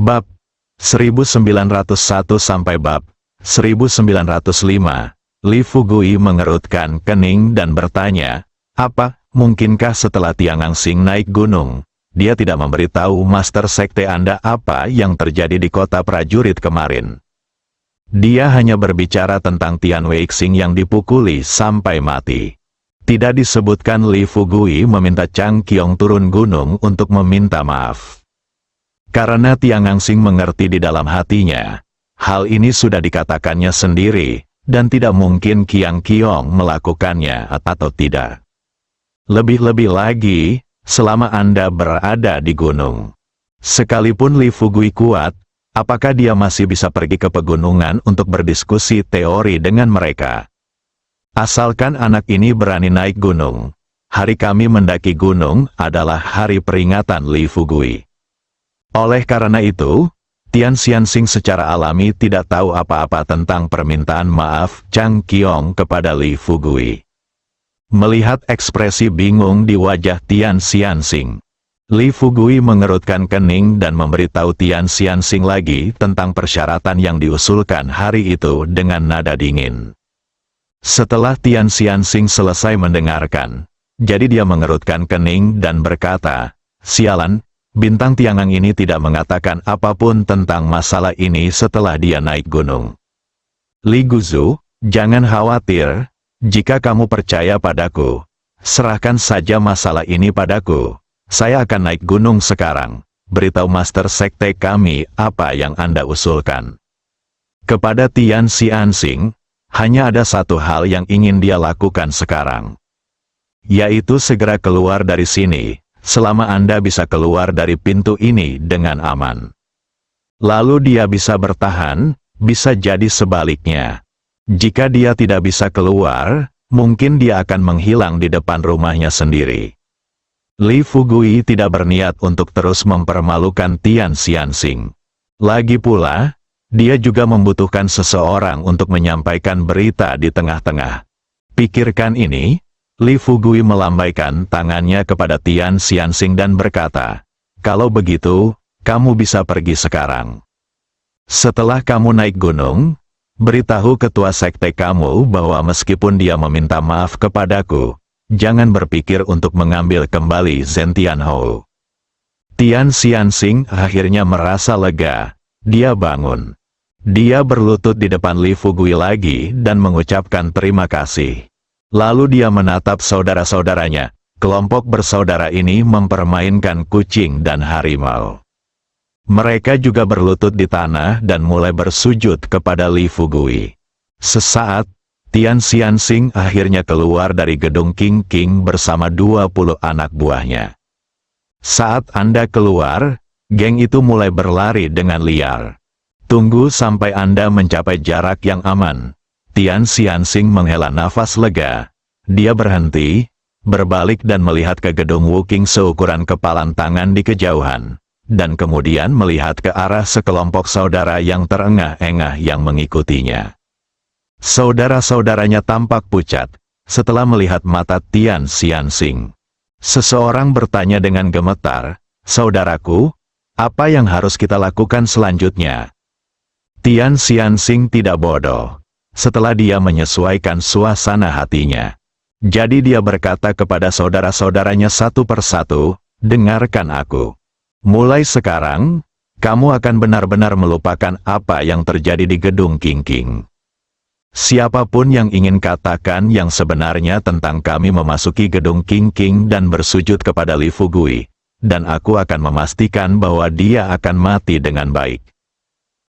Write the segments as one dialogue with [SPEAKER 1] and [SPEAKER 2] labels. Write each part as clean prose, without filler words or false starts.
[SPEAKER 1] Bab 1901 sampai bab 1905, Li Fugui mengerutkan kening dan bertanya, apa, mungkinkah setelah Tiangangsing naik gunung, dia tidak memberitahu Master Sekte Anda apa yang terjadi di kota prajurit kemarin? Dia hanya berbicara tentang Tian Weixing yang dipukuli sampai mati. Tidak disebutkan Li Fugui meminta Chang Qiong turun gunung untuk meminta maaf. Karena Tiangangsing mengerti di dalam hatinya, hal ini sudah dikatakannya sendiri, dan tidak mungkin Qiang Qiong melakukannya atau tidak. Lebih-lebih lagi, selama Anda berada di gunung. Sekalipun Li Fugui kuat, apakah dia masih bisa pergi ke pegunungan untuk berdiskusi teori dengan mereka? Asalkan anak ini berani naik gunung. Hari kami mendaki gunung adalah hari peringatan Li Fugui. Oleh karena itu, Tian Xianxing secara alami tidak tahu apa-apa tentang permintaan maaf Chang Qiong kepada Li Fugui. Melihat ekspresi bingung di wajah Tian Xianxing, Li Fugui mengerutkan kening dan memberitahu Tian Xianxing lagi tentang persyaratan yang diusulkan hari itu dengan nada dingin. Setelah Tian Xianxing selesai mendengarkan, jadi dia mengerutkan kening dan berkata, sialan, bintang Tiangang ini tidak mengatakan apapun tentang masalah ini setelah dia naik gunung. Li Guzu, jangan khawatir, jika kamu percaya padaku, serahkan saja masalah ini padaku. Saya akan naik gunung sekarang, beritahu Master Sekte kami apa yang Anda usulkan. Kepada Tian Xianxing, hanya ada satu hal yang ingin dia lakukan sekarang, yaitu segera keluar dari sini, selama Anda bisa keluar dari pintu ini dengan aman. Lalu dia bisa bertahan, bisa jadi sebaliknya. Jika dia tidak bisa keluar, mungkin dia akan menghilang di depan rumahnya sendiri. Li Fugui tidak berniat untuk terus mempermalukan Tian Xianxing. Lagi pula, dia juga membutuhkan seseorang untuk menyampaikan berita di tengah-tengah. Pikirkan ini. Li Fugui melambaikan tangannya kepada Tian Xianxing dan berkata, kalau begitu, kamu bisa pergi sekarang. Setelah kamu naik gunung, beritahu ketua sekte kamu bahwa meskipun dia meminta maaf kepadaku, jangan berpikir untuk mengambil kembali Zhen Tianhou. Tian Xianxing akhirnya merasa lega. Dia bangun. Dia berlutut di depan Li Fugui lagi dan mengucapkan terima kasih. Lalu dia menatap saudara-saudaranya. Kelompok bersaudara ini mempermainkan kucing dan harimau. Mereka juga berlutut di tanah dan mulai bersujud kepada Li Fugui. Sesaat, Tian Xianxing akhirnya keluar dari gedung King King bersama 20 anak buahnya. Saat Anda keluar, geng itu mulai berlari dengan liar. Tunggu sampai Anda mencapai jarak yang aman. Tian Xianxing menghela nafas lega. Dia berhenti, berbalik dan melihat ke gedung Wuking seukuran kepalan tangan di kejauhan, dan kemudian melihat ke arah sekelompok saudara yang terengah-engah yang mengikutinya. Saudara-saudaranya tampak pucat, setelah melihat mata Tian Xianxing. Seseorang bertanya dengan gemetar, saudaraku, apa yang harus kita lakukan selanjutnya? Tian Xianxing tidak bodoh. Setelah dia menyesuaikan suasana hatinya, jadi dia berkata kepada saudara-saudaranya satu persatu, dengarkan aku. Mulai sekarang, kamu akan benar-benar melupakan apa yang terjadi di gedung King King. Siapapun yang ingin katakan yang sebenarnya tentang kami memasuki gedung King King dan bersujud kepada Li Fugui, dan aku akan memastikan bahwa dia akan mati dengan baik.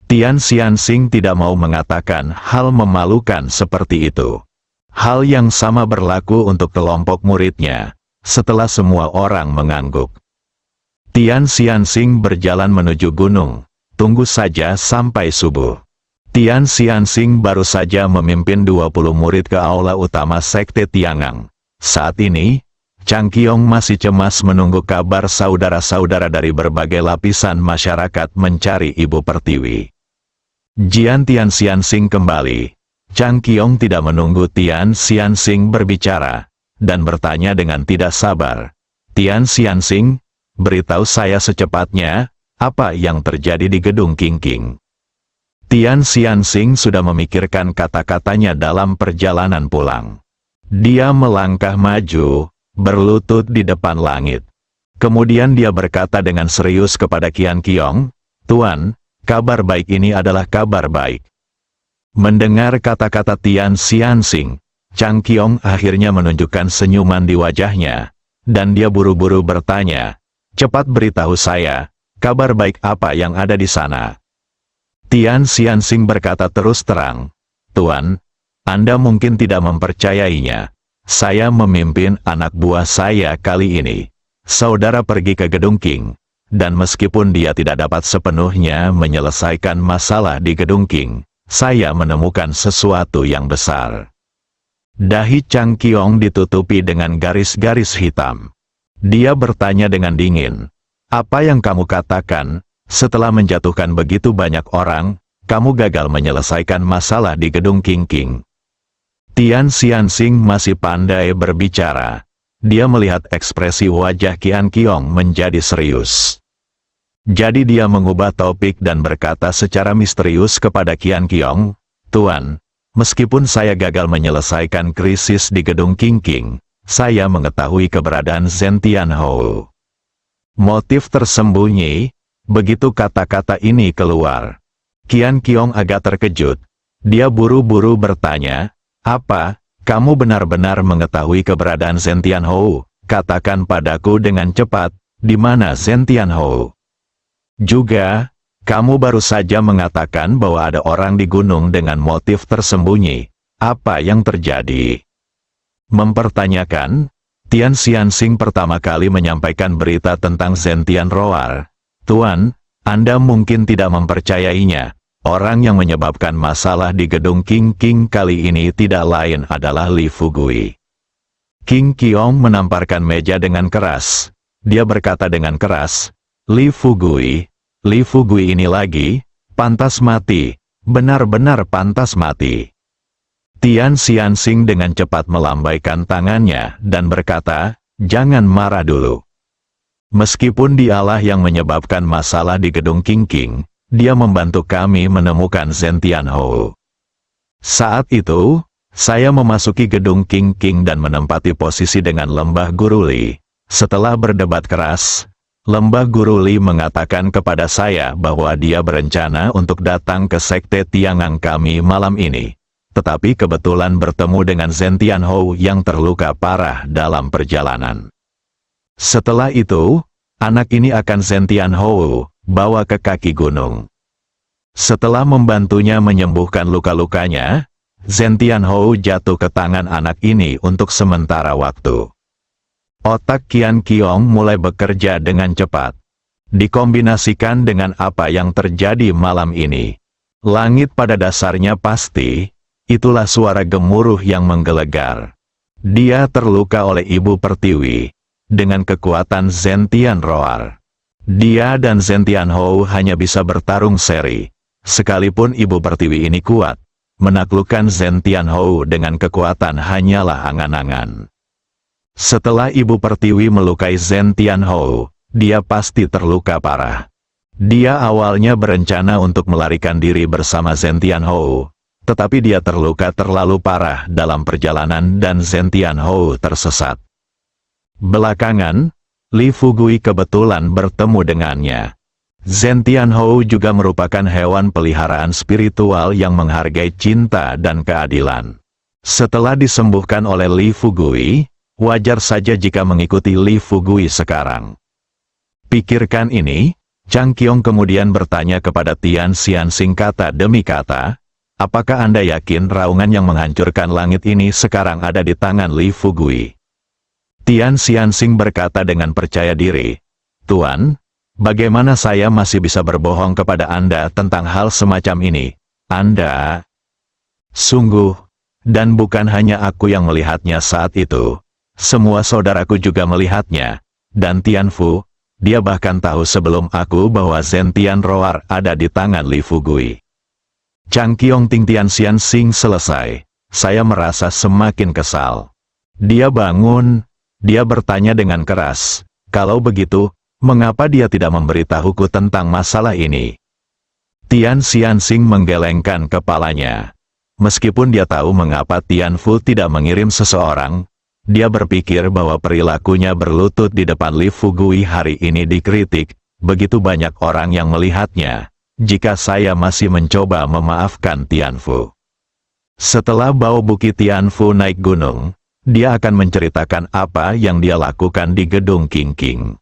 [SPEAKER 1] Tian Xianxing tidak mau mengatakan hal memalukan seperti itu. Hal yang sama berlaku untuk kelompok muridnya, setelah semua orang mengangguk. Tian Xianxing berjalan menuju gunung, tunggu saja sampai subuh. Tian Xianxing baru saja memimpin 20 murid ke aula utama Sekte Tiangang. Saat ini, Chang Qiong masih cemas menunggu kabar saudara-saudara dari berbagai lapisan masyarakat mencari Ibu Pertiwi. Jian Tian Xianxing kembali. Chang Qiong tidak menunggu Tian Xianxing berbicara, dan bertanya dengan tidak sabar. Tian Xianxing, beritahu saya secepatnya, apa yang terjadi di gedung Qingqing? Tian Xianxing sudah memikirkan kata-katanya dalam perjalanan pulang. Dia melangkah maju, berlutut di depan langit. Kemudian dia berkata dengan serius kepada Qian Qiong, "Tuan, kabar baik ini adalah kabar baik." Mendengar kata-kata Tian Xianxing, Chang Qiong akhirnya menunjukkan senyuman di wajahnya, dan dia buru-buru bertanya, "Cepat beritahu saya, kabar baik apa yang ada di sana?" Tian Xianxing berkata terus terang, "Tuan, Anda mungkin tidak mempercayainya. Saya memimpin anak buah saya kali ini. Saudara pergi ke gedung Qing, dan meskipun dia tidak dapat sepenuhnya menyelesaikan masalah di gedung Qing, saya menemukan sesuatu yang besar." Dahi Chang Qiong ditutupi dengan garis-garis hitam. Dia bertanya dengan dingin, "Apa yang kamu katakan? Setelah menjatuhkan begitu banyak orang, kamu gagal menyelesaikan masalah di gedung Qingqing." Tian Xianxing masih pandai berbicara. Dia melihat ekspresi wajah Qian Qiong menjadi serius. Jadi dia mengubah topik dan berkata secara misterius kepada Qian Qiong, "Tuan, meskipun saya gagal menyelesaikan krisis di gedung Qingqing, saya mengetahui keberadaan Zhen Tianhou." Motif tersembunyi. Begitu kata-kata ini keluar, Qian Qiong agak terkejut. Dia buru-buru bertanya, "Apa, kamu benar-benar mengetahui keberadaan Zhen Tianhou? Katakan padaku dengan cepat, di mana Zhen Tianhou? Juga, kamu baru saja mengatakan bahwa ada orang di gunung dengan motif tersembunyi. Apa yang terjadi?" Mempertanyakan, Tian Xianxing pertama kali menyampaikan berita tentang Zhen Tianroar. "Tuan, Anda mungkin tidak mempercayainya. Orang yang menyebabkan masalah di gedung Qingqing kali ini tidak lain adalah Li Fugui." King Qiong menamparkan meja dengan keras. Dia berkata dengan keras, Li Fugui ini lagi, pantas mati, benar-benar pantas mati." Tian Xianxing dengan cepat melambaikan tangannya dan berkata, "Jangan marah dulu. Meskipun dialah yang menyebabkan masalah di gedung Qingqing, dia membantu kami menemukan Zhen Tianhou. Saat itu, saya memasuki gedung Qingqing dan menempati posisi dengan Lembah Guruli. Setelah berdebat keras, Lembah Guruli mengatakan kepada saya bahwa dia berencana untuk datang ke Sekte Tiangang kami malam ini. Tetapi kebetulan bertemu dengan Zhen Tianhou yang terluka parah dalam perjalanan. Setelah itu, anak ini akan Zhen Tianhou bawa ke kaki gunung. Setelah membantunya menyembuhkan luka-lukanya, Zhen Tianhou jatuh ke tangan anak ini untuk sementara waktu." Otak Qian Qiong mulai bekerja dengan cepat. Dikombinasikan dengan apa yang terjadi malam ini. Langit pada dasarnya pasti, itulah suara gemuruh yang menggelegar. Dia terluka oleh Ibu Pertiwi. Dengan kekuatan Zhen Tianroar, dia dan Zhen Tianhou hanya bisa bertarung seri. Sekalipun Ibu Pertiwi ini kuat, menaklukkan Zhen Tianhou dengan kekuatan hanyalah angan-angan. Setelah Ibu Pertiwi melukai Zhen Tianhou, dia pasti terluka parah. Dia awalnya berencana untuk melarikan diri bersama Zhen Tianhou, tetapi dia terluka terlalu parah dalam perjalanan dan Zhen Tianhou tersesat. Belakangan, Li Fugui kebetulan bertemu dengannya. Zhen Tianhou juga merupakan hewan peliharaan spiritual yang menghargai cinta dan keadilan. Setelah disembuhkan oleh Li Fugui, wajar saja jika mengikuti Li Fugui sekarang. Pikirkan ini, Chang Qiong kemudian bertanya kepada Tian Xianxing kata demi kata, "Apakah Anda yakin raungan yang menghancurkan langit ini sekarang ada di tangan Li Fugui?" Tian Xianxing berkata dengan percaya diri, "Tuan, bagaimana saya masih bisa berbohong kepada Anda tentang hal semacam ini? Anda..." Sungguh, dan bukan hanya aku yang melihatnya saat itu. Semua saudaraku juga melihatnya, dan Tian Fu, dia bahkan tahu sebelum aku bahwa Zhen Tianroar ada di tangan Li Fugui. Chang Qiong Ting Tian Xianxing selesai. Saya merasa semakin kesal. Dia bangun. Dia bertanya dengan keras, "Kalau begitu, Mengapa dia tidak memberitahuku tentang masalah ini? Tian Xianxing menggelengkan kepalanya. Meskipun dia tahu mengapa Tian Fu tidak mengirim seseorang, dia berpikir bahwa perilakunya berlutut di depan Li Fugui hari ini dikritik, begitu banyak orang yang melihatnya. Jika saya masih mencoba memaafkan Tian Fu. Setelah Bao Buki Tian Fu naik gunung, dia akan menceritakan apa yang dia lakukan di gedung Qingqing.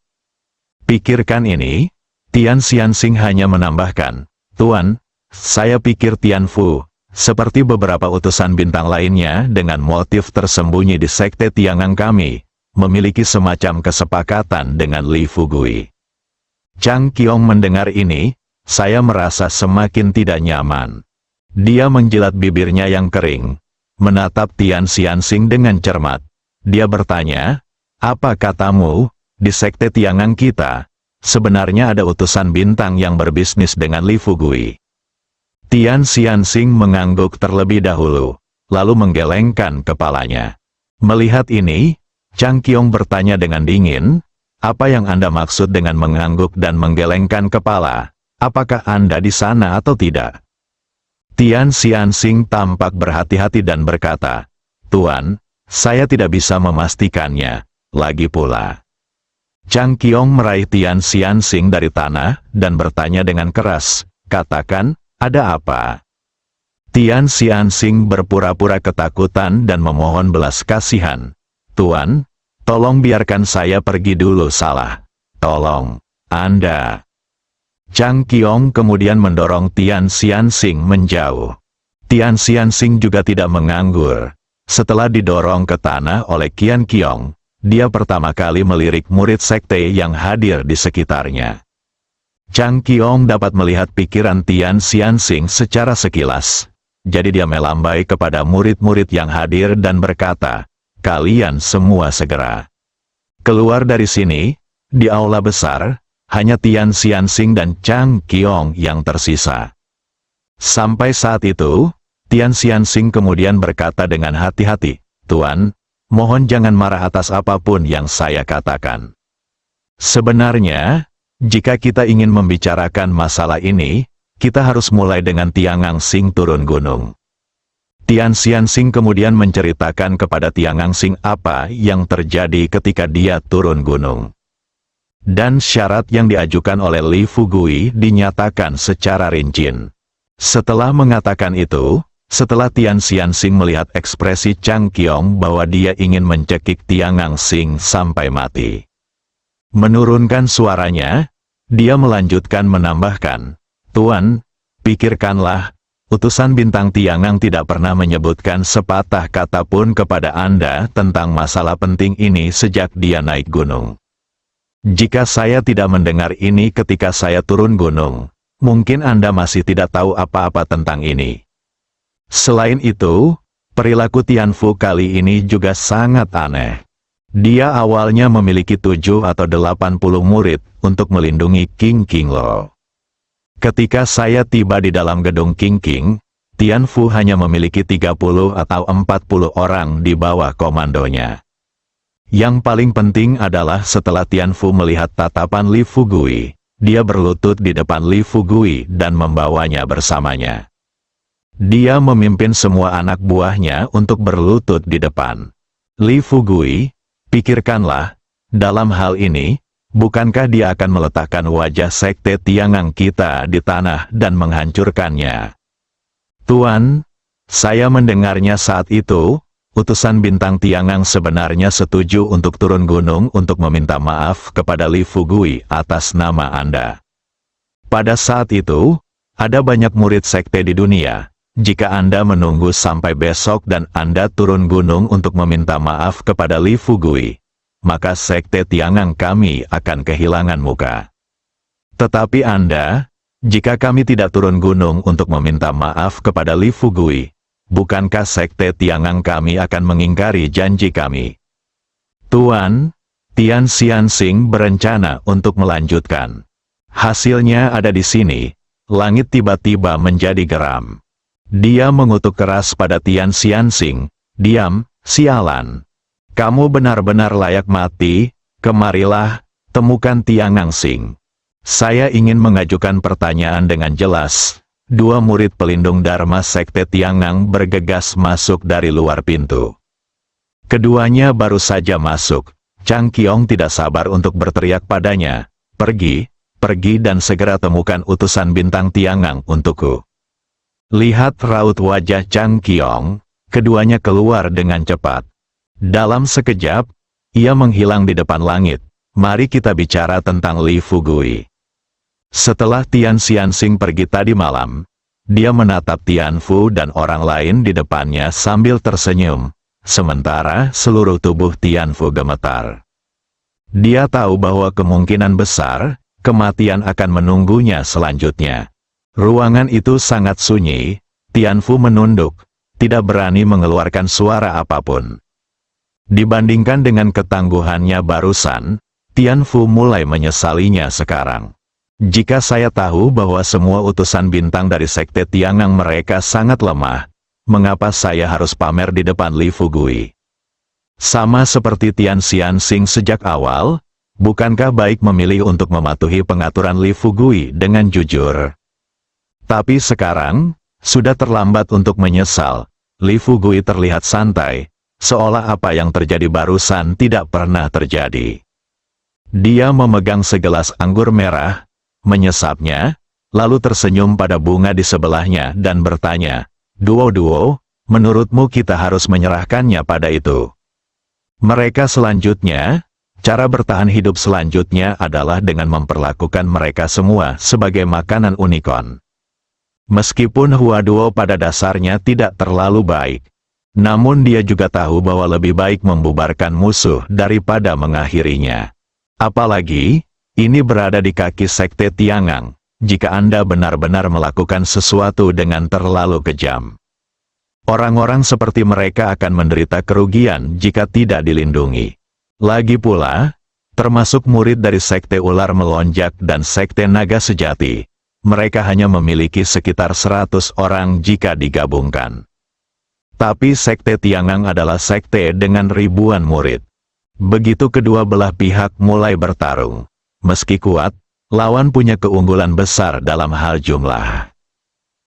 [SPEAKER 1] Pikirkan ini, Tian Xianxing hanya menambahkan, Tuan, saya pikir Tian Fu, seperti beberapa utusan bintang lainnya dengan motif tersembunyi di sekte Tiangang kami, memiliki semacam kesepakatan dengan Li Fugui. Chang Qiong mendengar ini, saya merasa semakin tidak nyaman. Dia menjilat bibirnya yang kering, menatap Tian Xianxing dengan cermat. Dia bertanya, apa katamu, di sekte Tiangang kita, sebenarnya ada utusan bintang yang berbisnis dengan Li Fugui. Tian Xianxing mengangguk terlebih dahulu, lalu menggelengkan kepalanya. Melihat ini, Chang Qiong bertanya dengan dingin, apa yang Anda maksud dengan mengangguk dan menggelengkan kepala? Apakah Anda di sana atau tidak? Tian Xianxing tampak berhati-hati dan berkata, Tuan, saya tidak bisa memastikannya. Lagi pula, Chang Qiong meraih Tian Xianxing dari tanah dan bertanya dengan keras, katakan, ada apa? Tian Xianxing berpura-pura ketakutan dan memohon belas kasihan. Tuan, tolong biarkan saya pergi dulu salah. Tolong, Anda. Chang Qiong kemudian mendorong Tian Xianxing menjauh. Tian Xianxing juga tidak menganggur. Setelah didorong ke tanah oleh Qian Qiong, dia pertama kali melirik murid sekte yang hadir di sekitarnya. Chang Qiong dapat melihat pikiran Tian Xianxing secara sekilas. Jadi dia melambai kepada murid-murid yang hadir dan berkata, kalian semua segera keluar dari sini. Di aula besar, hanya Tian Xianxing dan Chang Qiong yang tersisa. Sampai saat itu, Tian Xianxing kemudian berkata dengan hati-hati, Tuan, mohon jangan marah atas apapun yang saya katakan. Sebenarnya, jika kita ingin membicarakan masalah ini, kita harus mulai dengan Tiangangsing turun gunung. Tian Xianxing kemudian menceritakan kepada Tiangangsing apa yang terjadi ketika dia turun gunung. Dan syarat yang diajukan oleh Li Fugui dinyatakan secara rinci. Setelah mengatakan itu, setelah Tian Xianxing melihat ekspresi Chang Qiong bahwa dia ingin mencekik Tiangangsing sampai mati. Menurunkan suaranya, dia melanjutkan menambahkan, Tuan, pikirkanlah, utusan bintang Tiangang tidak pernah menyebutkan sepatah kata pun kepada Anda tentang masalah penting ini sejak dia naik gunung. Jika saya tidak mendengar ini ketika saya turun gunung, mungkin Anda masih tidak tahu apa-apa tentang ini. Selain itu, perilaku Tian Fu kali ini juga sangat aneh. Dia awalnya memiliki 7 atau 80 murid untuk melindungi Qingqing Lo. Ketika saya tiba di dalam gedung Qingqing, Tian Fu hanya memiliki 30 atau 40 orang di bawah komandonya. Yang paling penting adalah setelah Tian Fu melihat tatapan Li Fugui, dia berlutut di depan Li Fugui dan membawanya bersamanya. Dia memimpin semua anak buahnya untuk berlutut di depan Li Fugui. Pikirkanlah, dalam hal ini, bukankah dia akan meletakkan wajah sekte Tiangang kita di tanah dan menghancurkannya? Tuan, saya mendengarnya saat itu. Utusan bintang Tiangang sebenarnya setuju untuk turun gunung untuk meminta maaf kepada Li Fugui atas nama Anda. Pada saat itu, ada banyak murid sekte di dunia. Jika Anda menunggu sampai besok dan Anda turun gunung untuk meminta maaf kepada Li Fugui, maka sekte Tiangang kami akan kehilangan muka. Tetapi Anda, jika kami tidak turun gunung untuk meminta maaf kepada Li Fugui, bukankah sekte Tiangang kami akan mengingkari janji kami? Tuan, Tian Xianxing berencana untuk melanjutkan. Hasilnya ada di sini. Langit tiba-tiba menjadi geram. Dia mengutuk keras pada Tian Xianxing. Diam, sialan. Kamu benar-benar layak mati, kemarilah. Temukan Tiangang Xing. Saya ingin mengajukan pertanyaan dengan jelas. Dua murid pelindung Dharma Sekte Tiangang bergegas masuk dari luar pintu. Keduanya baru saja masuk. Chang Qiong tidak sabar untuk berteriak padanya, "Pergi, pergi dan segera temukan utusan bintang Tiangang untukku." Lihat raut wajah Chang Qiong, keduanya keluar dengan cepat. Dalam sekejap, ia menghilang di depan langit. Mari kita bicara tentang Li Fugui. Setelah Tian Xianxing pergi tadi malam, dia menatap Tian Fu dan orang lain di depannya sambil tersenyum, sementara seluruh tubuh Tian Fu gemetar. Dia tahu bahwa kemungkinan besar, kematian akan menunggunya selanjutnya. Ruangan itu sangat sunyi, Tian Fu menunduk, tidak berani mengeluarkan suara apapun. Dibandingkan dengan ketangguhannya barusan, Tian Fu mulai menyesalinya sekarang. Jika saya tahu bahwa semua utusan bintang dari Sekte Tiangang mereka sangat lemah, mengapa saya harus pamer di depan Li Fugui? Sama seperti Tian Xianxing sejak awal, bukankah baik memilih untuk mematuhi pengaturan Li Fugui dengan jujur? Tapi sekarang, sudah terlambat untuk menyesal. Li Fugui terlihat santai, seolah apa yang terjadi barusan tidak pernah terjadi. Dia memegang segelas anggur merah, menyesapnya, lalu tersenyum pada bunga di sebelahnya dan bertanya, "Duo-duo, menurutmu kita harus menyerahkannya pada itu?" Mereka selanjutnya, cara bertahan hidup selanjutnya adalah dengan memperlakukan mereka semua sebagai makanan unicorn. Meskipun Huaduo pada dasarnya tidak terlalu baik, namun dia juga tahu bahwa lebih baik membubarkan musuh daripada mengakhirinya. Apalagi, ini berada di kaki Sekte Tiangang, jika Anda benar-benar melakukan sesuatu dengan terlalu kejam. Orang-orang seperti mereka akan menderita kerugian jika tidak dilindungi. Lagi pula, termasuk murid dari Sekte Ular Melonjak dan Sekte Naga Sejati, mereka hanya memiliki sekitar 100 orang jika digabungkan. Tapi Sekte Tiangang adalah sekte dengan ribuan murid. Begitu kedua belah pihak mulai bertarung. Meski kuat, lawan punya keunggulan besar dalam hal jumlah.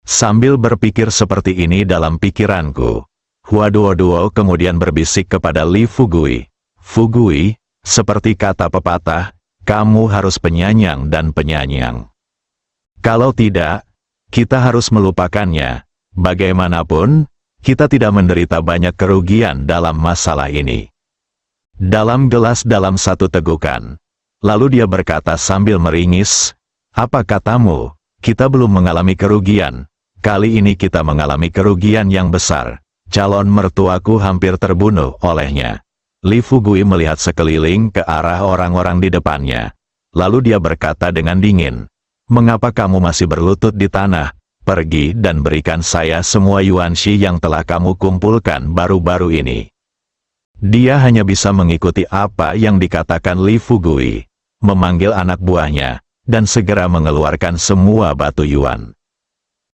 [SPEAKER 1] Sambil berpikir seperti ini dalam pikiranku, Huaduo kemudian berbisik kepada Li Fugui. "Fugui, seperti kata pepatah, kamu harus penyanyang dan penyanyang. Kalau tidak, kita harus melupakannya. Bagaimanapun, kita tidak menderita banyak kerugian dalam masalah ini." Dalam gelas dalam satu tegukan. Lalu dia berkata sambil meringis, "Apa katamu? Kita belum mengalami kerugian. Kali ini kita mengalami kerugian yang besar. Calon mertuaku hampir terbunuh olehnya." Li Fugui melihat sekeliling ke arah orang-orang di depannya. Lalu dia berkata dengan dingin, "Mengapa kamu masih berlutut di tanah? Pergi dan berikan saya semua yuanxi yang telah kamu kumpulkan baru-baru ini." Dia hanya bisa mengikuti apa yang dikatakan Li Fugui, memanggil anak buahnya, dan segera mengeluarkan semua batu yuan.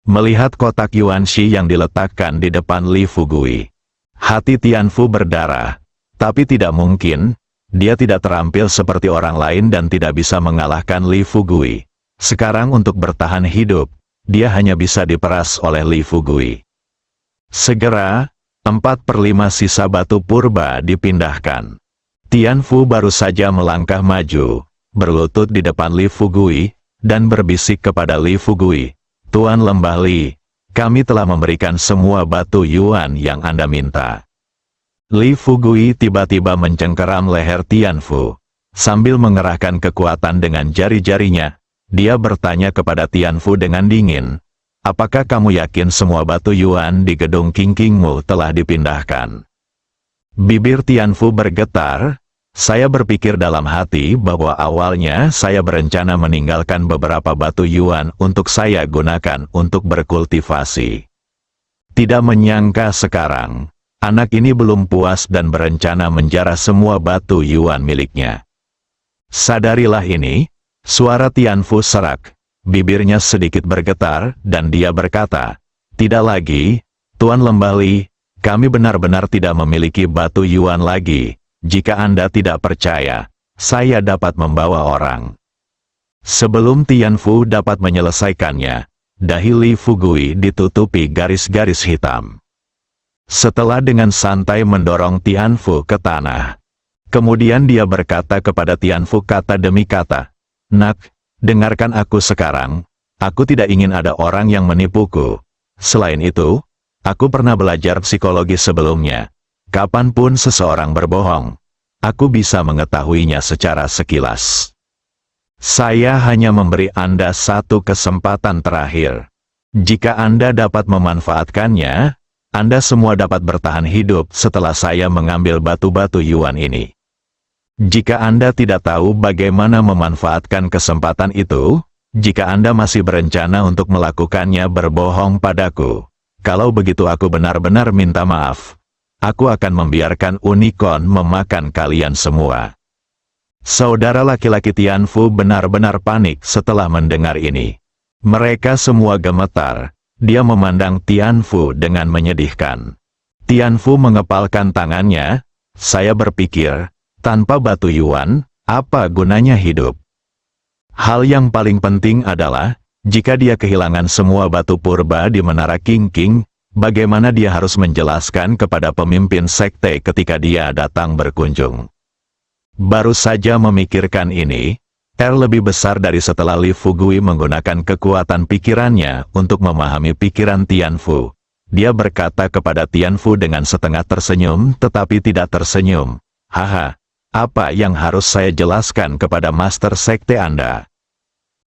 [SPEAKER 1] Melihat kotak yuanxi yang diletakkan di depan Li Fugui, hati Tian Fu berdarah, tapi tidak mungkin, dia tidak terampil seperti orang lain dan tidak bisa mengalahkan Li Fugui. Sekarang untuk bertahan hidup, dia hanya bisa diperas oleh Li Fugui. Segera, 4/5 sisa batu purba dipindahkan. Tian Fu baru saja melangkah maju, berlutut di depan Li Fugui, dan berbisik kepada Li Fugui, "Tuan Lembah Li, kami telah memberikan semua batu yuan yang Anda minta." Li Fugui tiba-tiba mencengkeram leher Tian Fu. Sambil mengerahkan kekuatan dengan jari-jarinya, dia bertanya kepada Tian Fu dengan dingin, "Apakah kamu yakin semua batu yuan di gedung Qingqingmu telah dipindahkan?" Bibir Tian Fu bergetar. Saya berpikir dalam hati bahwa awalnya saya berencana meninggalkan beberapa batu yuan untuk saya gunakan untuk berkultivasi. Tidak menyangka sekarang, anak ini belum puas dan berencana menjarah semua batu yuan miliknya. "Sadarilah ini," suara Tian Fu serak. Bibirnya sedikit bergetar, dan dia berkata, "Tidak lagi, Tuan Lembah Li, kami benar-benar tidak memiliki batu yuan lagi. Jika Anda tidak percaya, saya dapat membawa orang. Sebelum Tianfu dapat menyelesaikannya, dahi Li Fugui ditutupi garis-garis hitam. Setelah dengan santai mendorong Tianfu ke tanah, kemudian dia berkata kepada Tianfu kata demi kata, "Nak, dengarkan aku sekarang, aku tidak ingin ada orang yang menipuku. Selain itu, aku pernah belajar psikologi sebelumnya. Kapanpun seseorang berbohong, aku bisa mengetahuinya secara sekilas. Saya hanya memberi Anda satu kesempatan terakhir. Jika Anda dapat memanfaatkannya, Anda semua dapat bertahan hidup setelah saya mengambil batu-batu Yuan ini. Jika Anda tidak tahu bagaimana memanfaatkan kesempatan itu, jika Anda masih berencana untuk melakukannya berbohong padaku, kalau begitu aku benar-benar minta maaf. Aku akan membiarkan unicorn memakan kalian semua." Saudara laki-laki Tianfu benar-benar panik setelah mendengar ini. Mereka semua gemetar. Dia memandang Tianfu dengan menyedihkan. Tianfu mengepalkan tangannya. Saya berpikir, tanpa batu Yuan, apa gunanya hidup? Hal yang paling penting adalah, jika dia kehilangan semua batu purba di Menara Qingqing, bagaimana dia harus menjelaskan kepada pemimpin sekte ketika dia datang berkunjung. Baru saja memikirkan ini, lebih besar dari setelah Li Fugui menggunakan kekuatan pikirannya untuk memahami pikiran Tianfu. Dia berkata kepada Tianfu dengan setengah tersenyum tetapi tidak tersenyum, "Haha, apa yang harus saya jelaskan kepada master sekte Anda?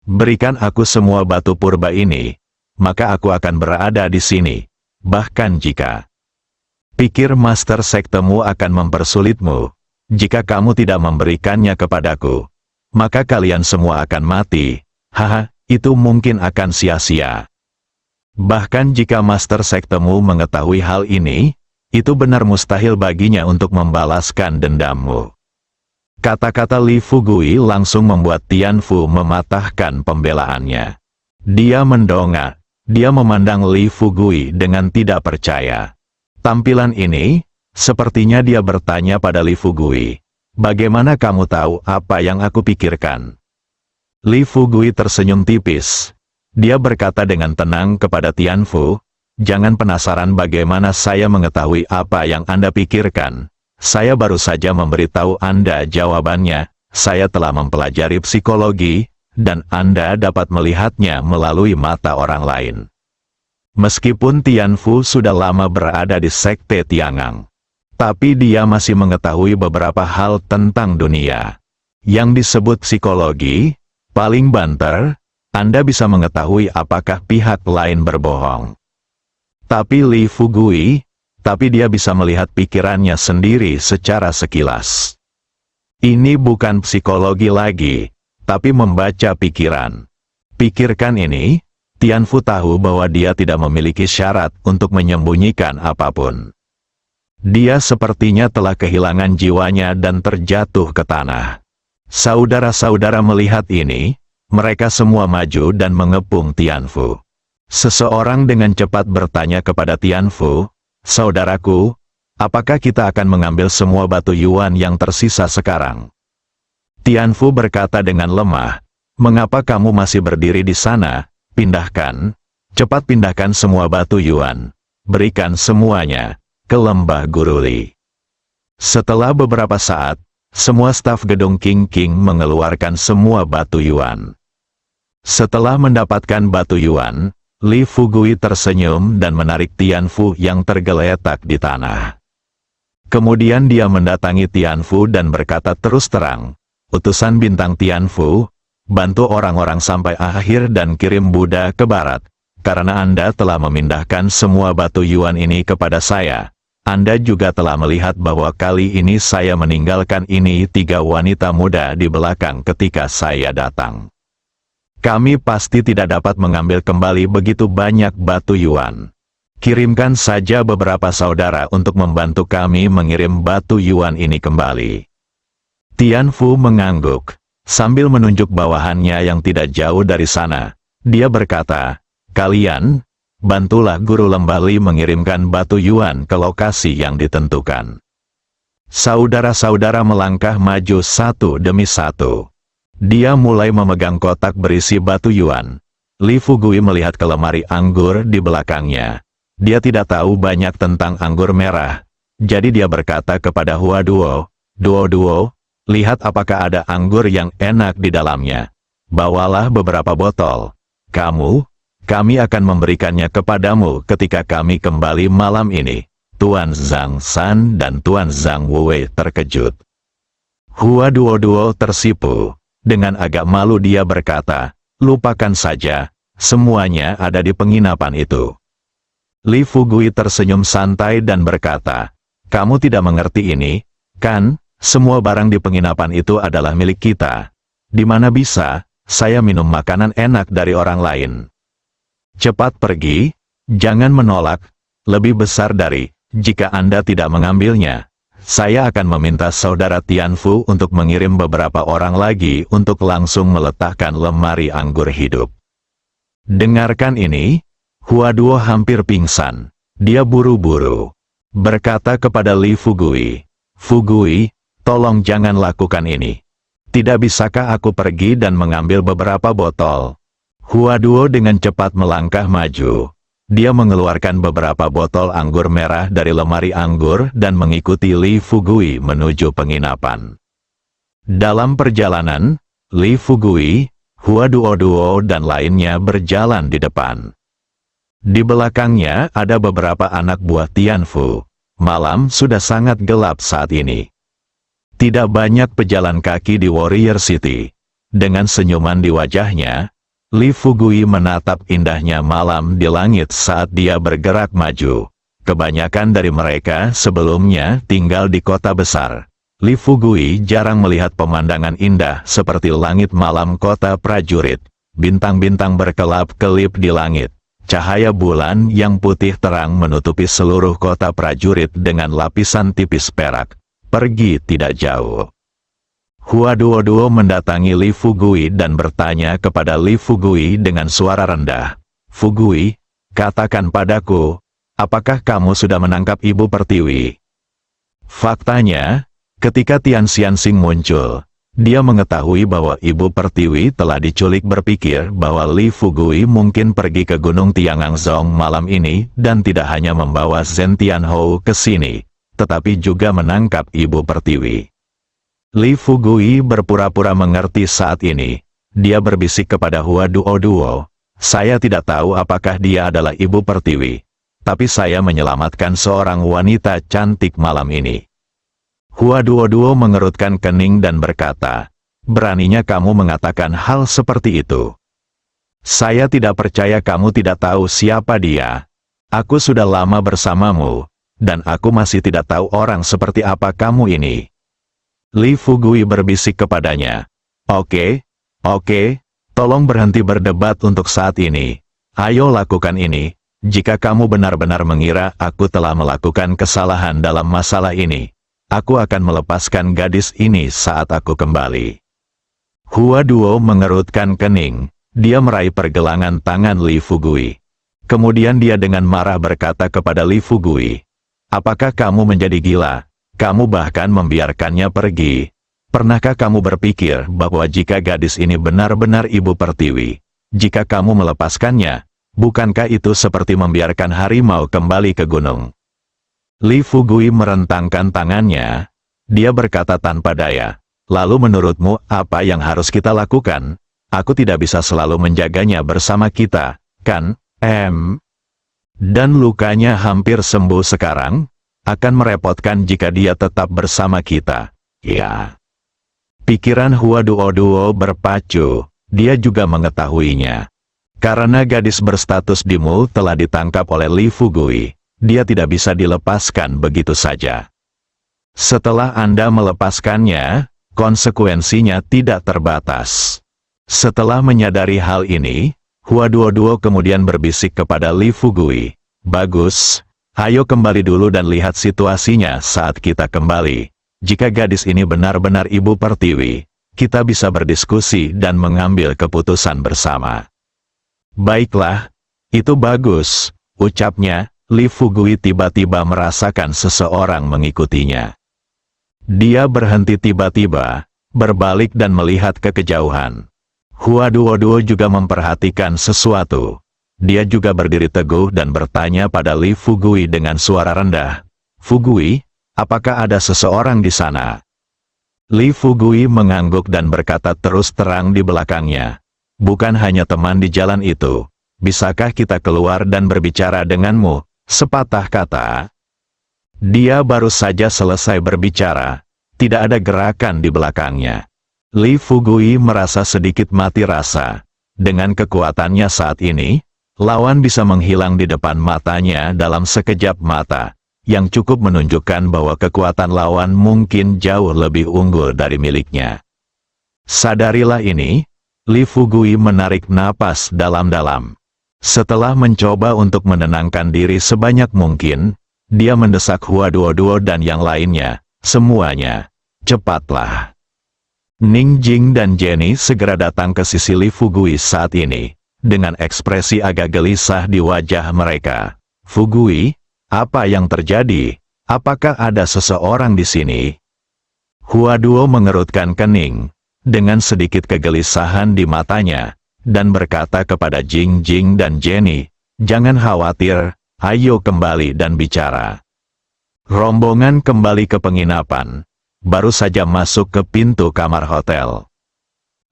[SPEAKER 1] Berikan aku semua batu purba ini, maka aku akan berada di sini. Bahkan jika pikir master sektemu akan mempersulitmu, jika kamu tidak memberikannya kepadaku, maka kalian semua akan mati. Haha, itu mungkin akan sia-sia. Bahkan jika master sektemu mengetahui hal ini, itu benar mustahil baginya untuk membalaskan dendammu." Kata-kata Li Fugui langsung membuat Tianfu mematahkan pembelaannya. Dia mendongak. Dia memandang Li Fugui dengan tidak percaya. Tampilan ini, sepertinya dia bertanya pada Li Fugui, "Bagaimana kamu tahu apa yang aku pikirkan?" Li Fugui tersenyum tipis. Dia berkata dengan tenang kepada Tianfu, "Jangan penasaran bagaimana saya mengetahui apa yang Anda pikirkan. Saya baru saja memberitahu Anda jawabannya. Saya telah mempelajari psikologi, dan Anda dapat melihatnya melalui mata orang lain." Meskipun Tianfu sudah lama berada di sekte Tiangang, tapi dia masih mengetahui beberapa hal tentang dunia. Yang disebut psikologi, paling banter, Anda bisa mengetahui apakah pihak lain berbohong. Tapi Li Fugui, dia bisa melihat pikirannya sendiri secara sekilas. Ini bukan psikologi lagi, tapi membaca pikiran. Pikirkan ini, Tianfu tahu bahwa dia tidak memiliki syarat untuk menyembunyikan apapun. Dia sepertinya telah kehilangan jiwanya dan terjatuh ke tanah. Saudara-saudara melihat ini, mereka semua maju dan mengepung Tianfu. Seseorang dengan cepat bertanya kepada Tianfu, "Saudaraku, apakah kita akan mengambil semua batu Yuan yang tersisa sekarang?" Tianfu berkata dengan lemah, "Mengapa kamu masih berdiri di sana? Pindahkan, cepat pindahkan semua batu Yuan. Berikan semuanya ke lembah Guruli." Setelah beberapa saat, semua staf gedung Qingqing mengeluarkan semua batu Yuan. Setelah mendapatkan batu Yuan, Li Fugui tersenyum dan menarik Tianfu yang tergeletak di tanah. Kemudian dia mendatangi Tianfu dan berkata terus terang, "Utusan bintang Tianfu, bantu orang-orang sampai akhir dan kirim Buddha ke barat. Karena Anda telah memindahkan semua batu Yuan ini kepada saya, Anda juga telah melihat bahwa kali ini saya meninggalkan ini 3 wanita muda di belakang ketika saya datang. Kami pasti tidak dapat mengambil kembali begitu banyak batu Yuan. Kirimkan saja beberapa saudara untuk membantu kami mengirim batu Yuan ini kembali." Tianfu mengangguk. Sambil menunjuk bawahannya yang tidak jauh dari sana, dia berkata, "Kalian, bantulah guru Lembah Li mengirimkan batu Yuan ke lokasi yang ditentukan." Saudara-saudara melangkah maju satu demi satu. Dia mulai memegang kotak berisi batu yuan. Li Fugui melihat ke lemari anggur di belakangnya. Dia tidak tahu banyak tentang anggur merah. Jadi dia berkata kepada Hua Duo, "Duo, lihat apakah ada anggur yang enak di dalamnya. Bawalah beberapa botol. Kami akan memberikannya kepadamu ketika kami kembali malam ini." Tuan Zhang San dan Tuan Zhang Wei terkejut. Hua Duo tersipu. Dengan agak malu dia berkata, "Lupakan saja, semuanya ada di penginapan itu." Li Fugui tersenyum santai dan berkata, "Kamu tidak mengerti ini, kan? Semua barang di penginapan itu adalah milik kita. Di mana bisa saya minum makanan enak dari orang lain? Cepat pergi, jangan menolak, lebih besar dari, jika Anda tidak mengambilnya. Saya akan meminta saudara Tianfu untuk mengirim beberapa orang lagi untuk langsung meletakkan lemari anggur hidup." Dengarkan ini, Hua Duo hampir pingsan. Dia buru-buru berkata kepada Li Fugui, "Fugui, tolong jangan lakukan ini. Tidak bisakah aku pergi dan mengambil beberapa botol?" Hua Duo dengan cepat melangkah maju. Dia mengeluarkan beberapa botol anggur merah dari lemari anggur dan mengikuti Li Fugui menuju penginapan. Dalam perjalanan, Li Fugui, Hua Duo dan lainnya berjalan di depan. Di belakangnya ada beberapa anak buah Tianfu. Malam sudah sangat gelap saat ini. Tidak banyak pejalan kaki di Warrior City. Dengan senyuman di wajahnya, Li Fugui menatap indahnya malam di langit saat dia bergerak maju. Kebanyakan dari mereka sebelumnya tinggal di kota besar. Li Fugui jarang melihat pemandangan indah seperti langit malam kota prajurit. Bintang-bintang berkelap-kelip di langit. Cahaya bulan yang putih terang menutupi seluruh kota prajurit dengan lapisan tipis perak. Pergi tidak jauh. Hua Duo mendatangi Li Fugui dan bertanya kepada Li Fugui dengan suara rendah, "Fugui, katakan padaku, apakah kamu sudah menangkap Ibu Pertiwi?" Faktanya, ketika Tian Xianxing muncul, dia mengetahui bahwa Ibu Pertiwi telah diculik. Berpikir bahwa Li Fugui mungkin pergi ke Gunung Tianganzong malam ini dan tidak hanya membawa Zhen Tianhou ke sini, tetapi juga menangkap Ibu Pertiwi. Li Fugui berpura-pura mengerti saat ini. Dia berbisik kepada Hua Duo, "Saya tidak tahu apakah dia adalah Ibu Pertiwi, tapi saya menyelamatkan seorang wanita cantik malam ini." Hua Duo mengerutkan kening dan berkata, "Beraninya kamu mengatakan hal seperti itu? Saya tidak percaya kamu tidak tahu siapa dia. Aku sudah lama bersamamu, dan aku masih tidak tahu orang seperti apa kamu ini." Li Fugui berbisik kepadanya, Oke, tolong berhenti berdebat untuk saat ini. Ayo lakukan ini, jika kamu benar-benar mengira aku telah melakukan kesalahan dalam masalah ini. Aku akan melepaskan gadis ini saat aku kembali." Hua Duo mengerutkan kening. Dia meraih pergelangan tangan Li Fugui. Kemudian dia dengan marah berkata kepada Li Fugui, "Apakah kamu menjadi gila? Kamu bahkan membiarkannya pergi. Pernahkah kamu berpikir bahwa jika gadis ini benar-benar Ibu Pertiwi, jika kamu melepaskannya, bukankah itu seperti membiarkan harimau kembali ke gunung?" Li Fugui merentangkan tangannya. Dia berkata tanpa daya, "Lalu menurutmu apa yang harus kita lakukan? Aku tidak bisa selalu menjaganya bersama kita, kan, Dan lukanya hampir sembuh sekarang. Akan merepotkan jika dia tetap bersama kita." Ya. Pikiran Hua Duo berpacu. Dia juga mengetahuinya. Karena gadis berstatus Dimul telah ditangkap oleh Li Fugui, dia tidak bisa dilepaskan begitu saja. Setelah Anda melepaskannya, konsekuensinya tidak terbatas. Setelah menyadari hal ini, Hua Duo kemudian berbisik kepada Li Fugui, "Bagus. Ayo kembali dulu dan lihat situasinya saat kita kembali. Jika gadis ini benar-benar Ibu Pertiwi, kita bisa berdiskusi dan mengambil keputusan bersama." "Baiklah, itu bagus," ucapnya. Li Fugui tiba-tiba merasakan seseorang mengikutinya. Dia berhenti tiba-tiba, berbalik dan melihat ke kejauhan. Hua Duo juga memperhatikan sesuatu. Dia juga berdiri teguh dan bertanya pada Li Fugui dengan suara rendah. Fugui, apakah ada seseorang di sana? Li Fugui mengangguk dan berkata terus terang di belakangnya. Bukan hanya teman di jalan itu. Bisakah kita keluar dan berbicara denganmu? Sepatah kata. Dia baru saja selesai berbicara. Tidak ada gerakan di belakangnya. Li Fugui merasa sedikit mati rasa. Dengan kekuatannya saat ini, lawan bisa menghilang di depan matanya dalam sekejap mata, yang cukup menunjukkan bahwa kekuatan lawan mungkin jauh lebih unggul dari miliknya. Sadarilah ini, Li Fugui menarik napas dalam-dalam. Setelah mencoba untuk menenangkan diri sebanyak mungkin, dia mendesak Hua Duo dan yang lainnya, semuanya, cepatlah. Ning Jing dan Jenny segera datang ke sisi Li Fugui saat ini, dengan ekspresi agak gelisah di wajah mereka. Fugui, apa yang terjadi? Apakah ada seseorang di sini? Hua Duo mengerutkan kening, dengan sedikit kegelisahan di matanya, dan berkata kepada Jing Jing dan Jenny, jangan khawatir, ayo kembali dan bicara. Rombongan kembali ke penginapan. Baru saja masuk ke pintu kamar hotel.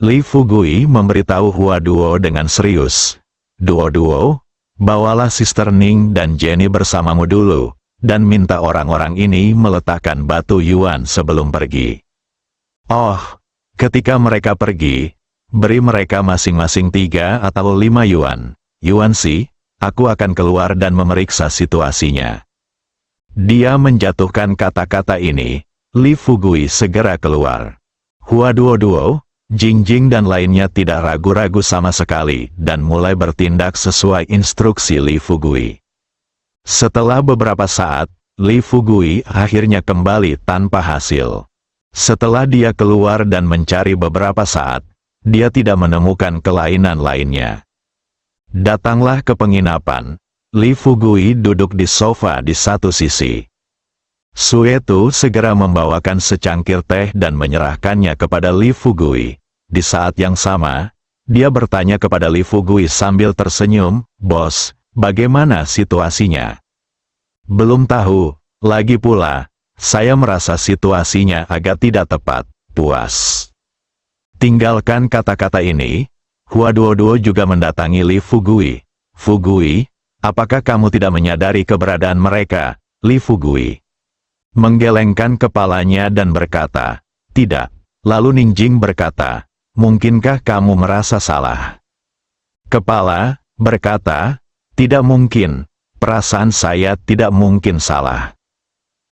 [SPEAKER 1] Li Fugui memberitahu Hua Duo dengan serius. Duo, bawalah Sister Ning dan Jenny bersamamu dulu, dan minta orang-orang ini meletakkan batu Yuan sebelum pergi. Oh, ketika mereka pergi, beri mereka masing-masing 3 atau 5 Yuan. Yuan sih, aku akan keluar dan memeriksa situasinya. Dia menjatuhkan kata-kata ini. Li Fugui segera keluar. Hua Duo, Jing Jing dan lainnya tidak ragu-ragu sama sekali, dan mulai bertindak sesuai instruksi Li Fugui. Setelah beberapa saat, Li Fugui akhirnya kembali tanpa hasil. Setelah dia keluar dan mencari beberapa saat, dia tidak menemukan kelainan lainnya. Datanglah ke penginapan. Li Fugui duduk di sofa di satu sisi. Suetu segera membawakan secangkir teh dan menyerahkannya kepada Li Fugui. Di saat yang sama, dia bertanya kepada Li Fugui sambil tersenyum, "Bos, bagaimana situasinya?" "Belum tahu, lagi pula, saya merasa situasinya agak tidak tepat, puas." Tinggalkan kata-kata ini, Hua Duo juga mendatangi Li Fugui. "Fugui, apakah kamu tidak menyadari keberadaan mereka?" Li Fugui menggelengkan kepalanya dan berkata, "Tidak." Lalu Ning Jing berkata, "Mungkinkah kamu merasa salah?" Kepala berkata, "Tidak mungkin, perasaan saya tidak mungkin salah.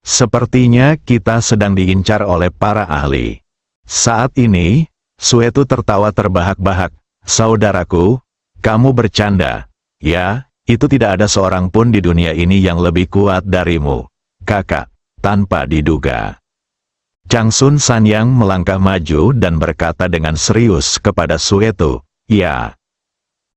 [SPEAKER 1] Sepertinya kita sedang diincar oleh para ahli." Saat ini, Suetu tertawa terbahak-bahak, "Saudaraku, kamu bercanda. Ya, itu tidak ada seorang pun di dunia ini yang lebih kuat darimu, kakak." Tanpa diduga, Chang Sun Sanyang melangkah maju dan berkata dengan serius kepada Suetu, "Ya."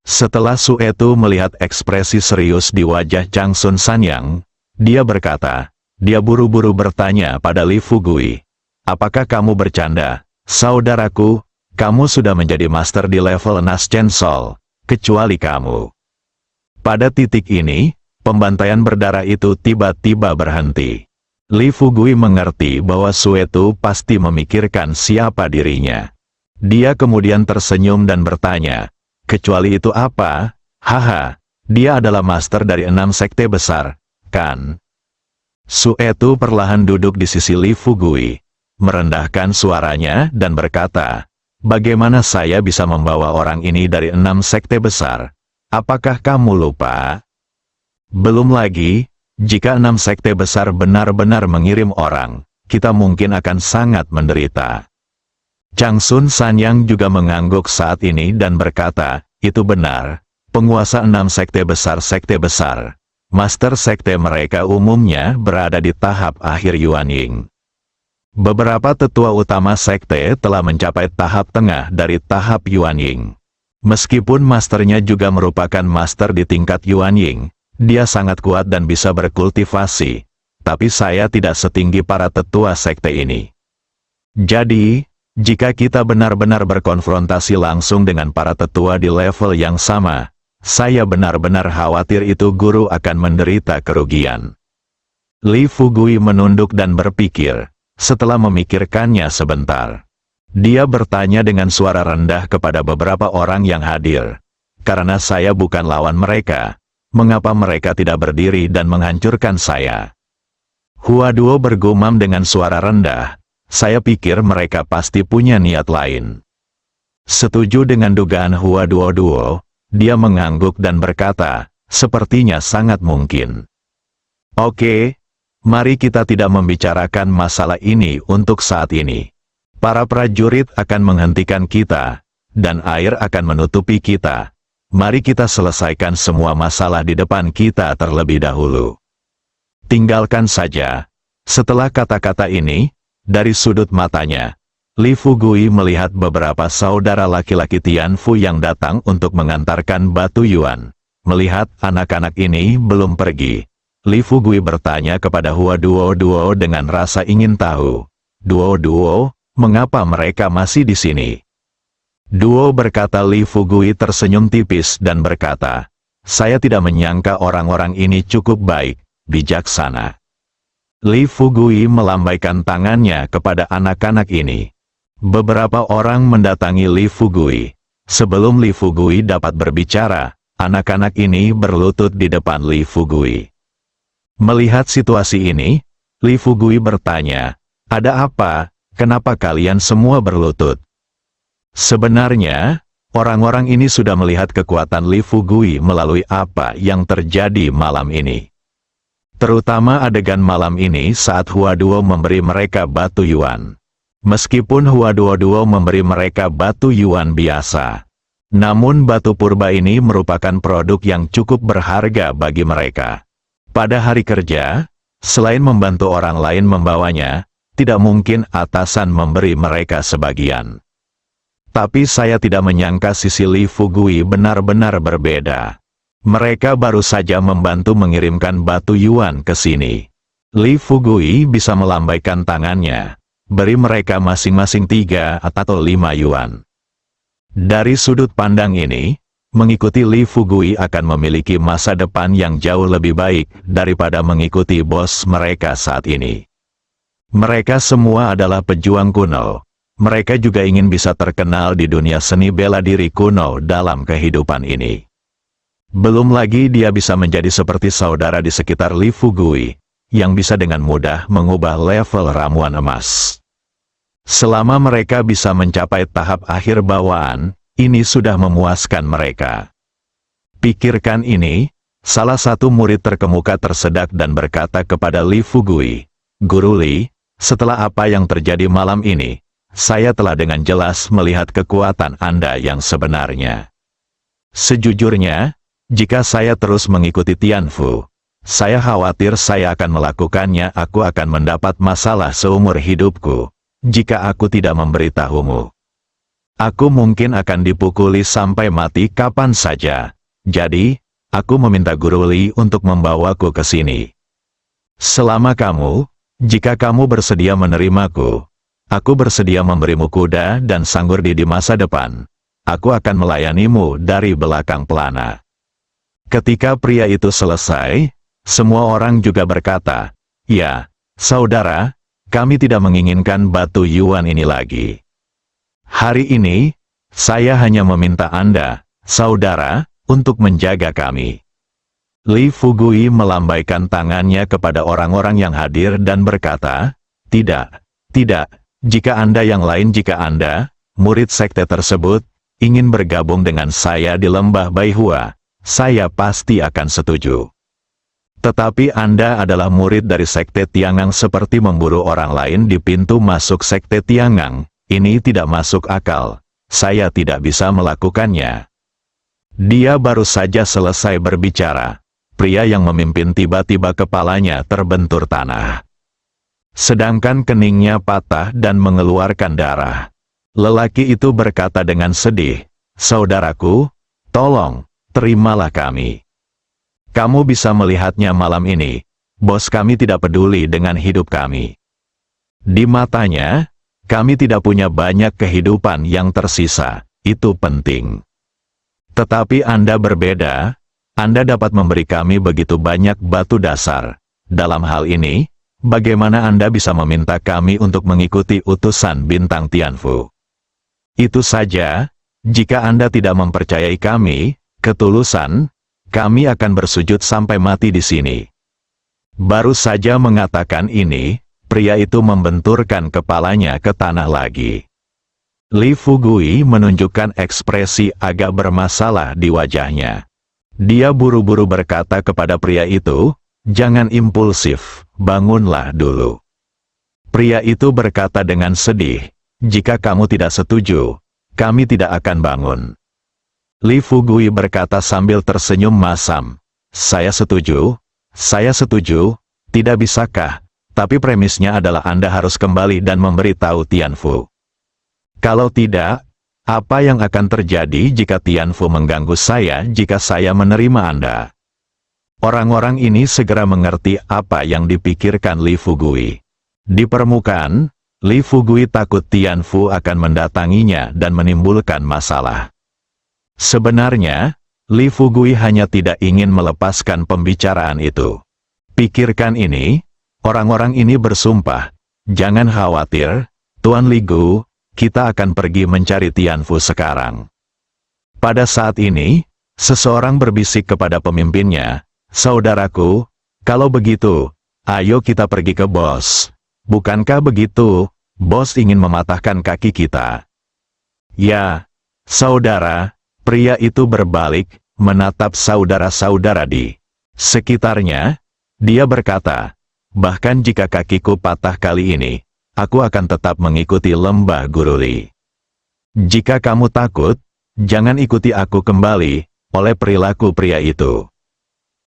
[SPEAKER 1] Setelah Suetu melihat ekspresi serius di wajah Chang Sun Sanyang, dia berkata, dia buru-buru bertanya pada Li Fugui, "Apakah kamu bercanda? Saudaraku, kamu sudah menjadi master di level Naschen Sol, kecuali kamu." Pada titik ini, pembantaian berdarah itu tiba-tiba berhenti. Li Fugui mengerti bahwa Suetu pasti memikirkan siapa dirinya. Dia kemudian tersenyum dan bertanya, "Kecuali itu apa? Haha, dia adalah master dari 6 sekte besar, kan?" Suetu perlahan duduk di sisi Li Fugui, merendahkan suaranya dan berkata, "Bagaimana saya bisa membawa orang ini dari 6 sekte besar? Apakah kamu lupa? Belum lagi, jika 6 sekte besar benar-benar mengirim orang, kita mungkin akan sangat menderita." Chang Sun Sanyang juga mengangguk saat ini dan berkata, "Itu benar, penguasa 6 sekte besar, master sekte mereka umumnya berada di tahap akhir Yuanying. Beberapa tetua utama sekte telah mencapai tahap tengah dari tahap Yuanying. Meskipun masternya juga merupakan master di tingkat Yuanying, dia sangat kuat dan bisa berkultivasi. tapi saya tidak setinggi para tetua sekte ini. Jadi, jika kita benar-benar berkonfrontasi langsung dengan para tetua di level yang sama, saya benar-benar khawatir itu guru akan menderita kerugian. Li Fugui menunduk dan berpikir. Setelah memikirkannya sebentar, dia bertanya dengan suara rendah kepada beberapa orang yang hadir. Karena saya bukan lawan mereka, mengapa mereka tidak berdiri dan menghancurkan saya? Hua Duo bergumam dengan suara rendah. Saya pikir mereka pasti punya niat lain. Setuju dengan dugaan Hua Duo, dia mengangguk dan berkata, sepertinya sangat mungkin. Oke. Mari kita tidak membicarakan masalah ini untuk saat ini. Para prajurit akan menghentikan kita, dan air akan menutupi kita. Mari kita selesaikan semua masalah di depan kita terlebih dahulu. Tinggalkan saja. Setelah kata-kata ini, dari sudut matanya, Li Fugui melihat beberapa saudara laki-laki Tianfu yang datang untuk mengantarkan batu Yuan. Melihat anak-anak ini belum pergi, Li Fugui bertanya kepada Hua Duo dengan rasa ingin tahu. Duo, mengapa mereka masih di sini? Duo berkata. Li Fugui tersenyum tipis dan berkata, saya tidak menyangka orang-orang ini cukup baik, bijaksana. Li Fugui melambaikan tangannya kepada anak-anak ini. Beberapa orang mendatangi Li Fugui. Sebelum Li Fugui dapat berbicara, anak-anak ini berlutut di depan Li Fugui. Melihat situasi ini, Li Fugui bertanya, ada apa, kenapa kalian semua berlutut? Sebenarnya, orang-orang ini sudah melihat kekuatan Li Fugui melalui apa yang terjadi malam ini. Terutama adegan malam ini saat Hua Duo memberi mereka batu Yuan. Meskipun Hua Duo memberi mereka batu Yuan biasa, namun batu purba ini merupakan produk yang cukup berharga bagi mereka. Pada hari kerja, selain membantu orang lain membawanya, tidak mungkin atasan memberi mereka sebagian. Tapi saya tidak menyangka sisi Li Fugui benar-benar berbeda. Mereka baru saja membantu mengirimkan batu Yuan ke sini. Li Fugui bisa melambaikan tangannya, beri mereka masing-masing 3 atau 5 Yuan. Dari sudut pandang ini, mengikuti Li Fugui akan memiliki masa depan yang jauh lebih baik daripada mengikuti bos mereka saat ini. Mereka semua adalah pejuang kuno. Mereka juga ingin bisa terkenal di dunia seni bela diri kuno dalam kehidupan ini. Belum lagi dia bisa menjadi seperti saudara di sekitar Li Fugui, yang bisa dengan mudah mengubah level ramuan emas. Selama mereka bisa mencapai tahap akhir bawaan, ini sudah memuaskan mereka. Pikirkan ini, salah satu murid terkemuka tersedak dan berkata kepada Li Fugui, Guru Li, setelah apa yang terjadi malam ini, saya telah dengan jelas melihat kekuatan Anda yang sebenarnya. Sejujurnya, jika saya terus mengikuti Tianfu, saya khawatir saya akan melakukannya. Aku akan mendapat masalah seumur hidupku, jika aku tidak memberitahumu. Aku mungkin akan dipukuli sampai mati kapan saja. Jadi, aku meminta Guru Li untuk membawaku ke sini. Selama jika kamu bersedia menerimaku, aku bersedia memberimu kuda dan sanggurdi di masa depan. Aku akan melayanimu dari belakang pelana. Ketika pria itu selesai, semua orang juga berkata, ya, saudara, kami tidak menginginkan batu Yuan ini lagi. Hari ini, saya hanya meminta Anda, saudara, untuk menjaga kami. Li Fugui melambaikan tangannya kepada orang-orang yang hadir dan berkata, tidak, jika Anda jika Anda, murid sekte tersebut, ingin bergabung dengan saya di lembah Baihua, saya pasti akan setuju. Tetapi Anda adalah murid dari sekte Tiangang seperti memburu orang lain di pintu masuk sekte Tiangang. Ini tidak masuk akal. Saya tidak bisa melakukannya. Dia baru saja selesai berbicara. Pria yang memimpin tiba-tiba kepalanya terbentur tanah. Sedangkan keningnya patah dan mengeluarkan darah. Lelaki itu berkata dengan sedih, saudaraku, tolong, terimalah kami. Kamu bisa melihatnya malam ini. bos kami tidak peduli dengan hidup kami. Di matanya, kami tidak punya banyak kehidupan yang tersisa, itu penting. Tetapi Anda berbeda, Anda dapat memberi kami begitu banyak batu dasar. Dalam hal ini, bagaimana Anda bisa meminta kami untuk mengikuti utusan bintang Tianfu? Itu saja, jika Anda tidak mempercayai kami, ketulusan, kami akan bersujud sampai mati di sini. Baru saja mengatakan ini, pria itu membenturkan kepalanya ke tanah lagi. Li Fugui menunjukkan ekspresi agak bermasalah di wajahnya. Dia buru-buru berkata kepada pria itu, "Jangan impulsif, bangunlah dulu." Pria itu berkata dengan sedih, "Jika kamu tidak setuju, kami tidak akan bangun." Li Fugui berkata sambil tersenyum masam, saya setuju, tidak bisakah, tapi premisnya adalah Anda harus kembali dan memberitahu Tianfu. Kalau tidak, apa yang akan terjadi jika Tianfu mengganggu saya jika saya menerima Anda?" Orang-orang ini segera mengerti apa yang dipikirkan Li Fugui. Di permukaan, Li Fugui takut Tianfu akan mendatanginya dan menimbulkan masalah. Sebenarnya, Li Fugui hanya tidak ingin melepaskan pembicaraan itu. Pikirkan ini, orang-orang ini bersumpah, "Jangan khawatir, Tuan Li Gu, kita akan pergi mencari Tianfu sekarang." Pada saat ini, seseorang berbisik kepada pemimpinnya, "Saudaraku, kalau begitu, ayo kita pergi ke bos. Bukankah begitu, bos ingin mematahkan kaki kita?" "Ya, saudara." Pria itu berbalik, menatap saudara-saudara di sekitarnya. Dia berkata, "Bahkan jika kakiku patah kali ini, aku akan tetap mengikuti lembah Guruli. Jika kamu takut, jangan ikuti aku kembali." Oleh perilaku pria itu,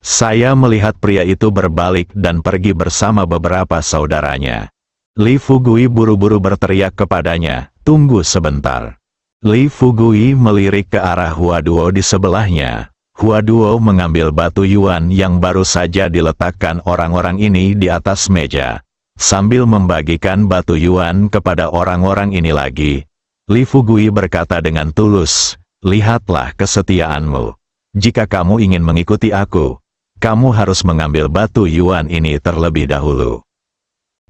[SPEAKER 1] saya melihat pria itu berbalik dan pergi bersama beberapa saudaranya. Li Fugui buru-buru berteriak kepadanya, "Tunggu sebentar." Li Fugui melirik ke arah Huaduo di sebelahnya. Huaduo mengambil batu yuan yang baru saja diletakkan orang-orang ini di atas meja. Sambil membagikan batu yuan kepada orang-orang ini lagi, Li Fugui berkata dengan tulus, "Lihatlah kesetiaanmu. Jika kamu ingin mengikuti aku, kamu harus mengambil batu yuan ini terlebih dahulu.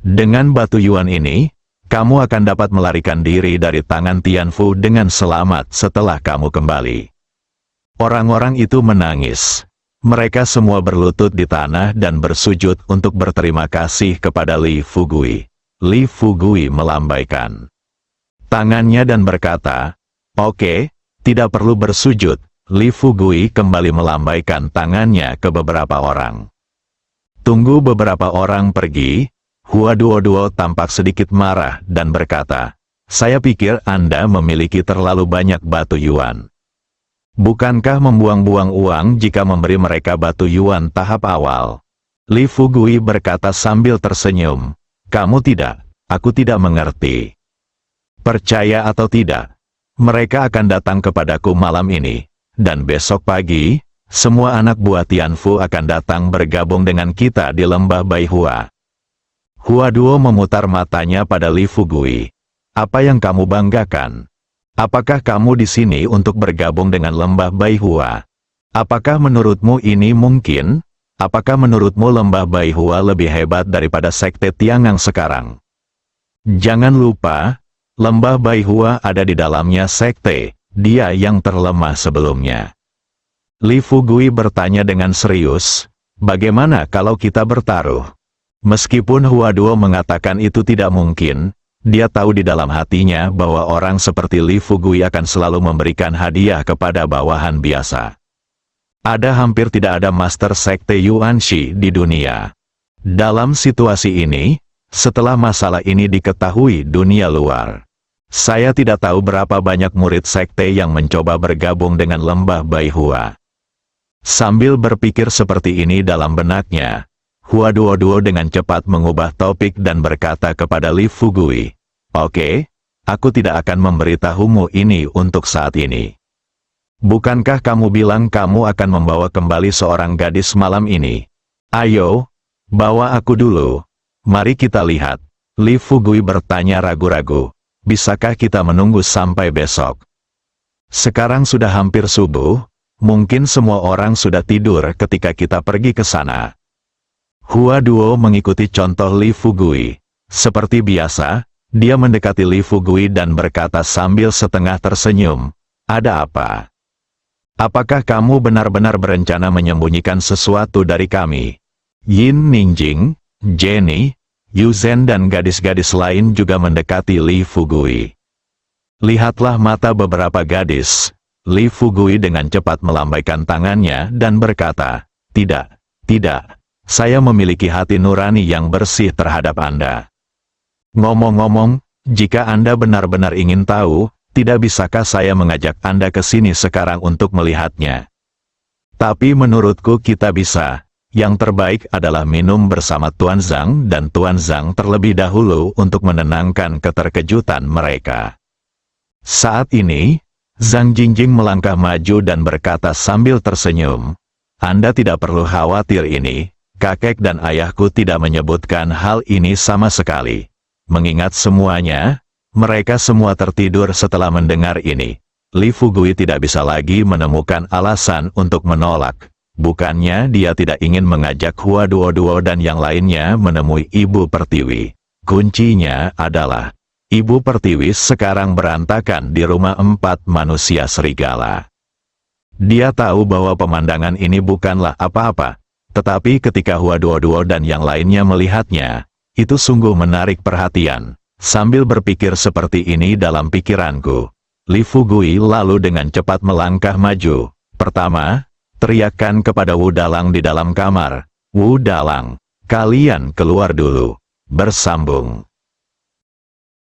[SPEAKER 1] Dengan batu yuan ini, kamu akan dapat melarikan diri dari tangan Tianfu dengan selamat setelah kamu kembali." Orang-orang itu menangis. Mereka semua berlutut di tanah dan bersujud untuk berterima kasih kepada Li Fugui. Li Fugui melambaikan tangannya dan berkata, "Oke, tidak perlu bersujud." Li Fugui kembali melambaikan tangannya ke beberapa orang. Tunggu beberapa orang pergi, Huaduo tampak sedikit marah dan berkata, "Saya pikir Anda memiliki terlalu banyak batu yuan. Bukankah membuang-buang uang jika memberi mereka batu yuan tahap awal?" Li Fugui berkata sambil tersenyum, "Kamu tidak, aku tidak mengerti. Percaya atau tidak, mereka akan datang kepadaku malam ini, dan besok pagi, semua anak buah Tianfu akan datang bergabung dengan kita di lembah Baihua." Huaduo memutar matanya pada Li Fugui. "Apa yang kamu banggakan? Apakah kamu di sini untuk bergabung dengan lembah Baihua? Apakah menurutmu ini mungkin? Apakah menurutmu lembah Baihua lebih hebat daripada sekte Tiangang sekarang? Jangan lupa, lembah Baihua ada di dalamnya sekte, dia yang terlemah sebelumnya." Li Fugui bertanya dengan serius, "Bagaimana kalau kita bertaruh?" Meskipun Huaduo mengatakan itu tidak mungkin, dia tahu di dalam hatinya bahwa orang seperti Li Fugui akan selalu memberikan hadiah kepada bawahan biasa. Ada hampir tidak ada master sekte Yuanshi di dunia. Dalam situasi ini, setelah masalah ini diketahui dunia luar, saya tidak tahu berapa banyak murid sekte yang mencoba bergabung dengan lembah Baihua. Sambil berpikir seperti ini dalam benaknya, Huaduo dengan cepat mengubah topik dan berkata kepada Li Fugui, "Oke, aku tidak akan memberitahumu ini untuk saat ini. Bukankah kamu bilang kamu akan membawa kembali seorang gadis malam ini? Ayo, Bawa aku dulu. Mari kita lihat. Li Fugui bertanya ragu-ragu. Bisakah kita menunggu sampai besok? Sekarang sudah hampir subuh, mungkin semua orang sudah tidur ketika kita pergi ke sana. Hua Duo mengikuti contoh Li Fugui. Seperti biasa, dia mendekati Li Fugui dan berkata sambil setengah tersenyum, "Ada apa? Apakah kamu benar-benar berencana menyembunyikan sesuatu dari kami?" Yin Ningjing, Jenny, Yu Zhen dan gadis-gadis lain juga mendekati Li Fugui. Lihatlah mata beberapa gadis. Li Fugui dengan cepat melambaikan tangannya dan berkata, "Tidak, tidak. Saya memiliki hati nurani yang bersih terhadap Anda. Ngomong-ngomong, jika Anda benar-benar ingin tahu, tidak bisakah saya mengajak Anda ke sini sekarang untuk melihatnya? Tapi menurutku kita bisa. Yang terbaik adalah minum bersama Tuan Zhang dan Tuan Zhang terlebih dahulu untuk menenangkan keterkejutan mereka." Saat ini, Zhang Jingjing melangkah maju dan berkata sambil tersenyum, "Anda tidak perlu khawatir ini, kakek dan ayahku tidak menyebutkan hal ini sama sekali." Mengingat semuanya, mereka semua tertidur setelah mendengar ini. Li Fugui tidak bisa lagi menemukan alasan untuk menolak. Bukannya dia tidak ingin mengajak Hua Duo dan yang lainnya menemui Ibu Pertiwi. Kuncinya adalah, Ibu Pertiwi sekarang berantakan di rumah 4 manusia serigala. Dia tahu bahwa pemandangan ini bukanlah apa-apa, tetapi ketika Hua Duo dan yang lainnya melihatnya, itu sungguh menarik perhatian. Sambil berpikir seperti ini dalam pikiranku, Li Fugui lalu dengan cepat melangkah maju. Pertama, teriakkan kepada Wu Dalang di dalam kamar, "Wu Dalang, kalian keluar dulu." Bersambung.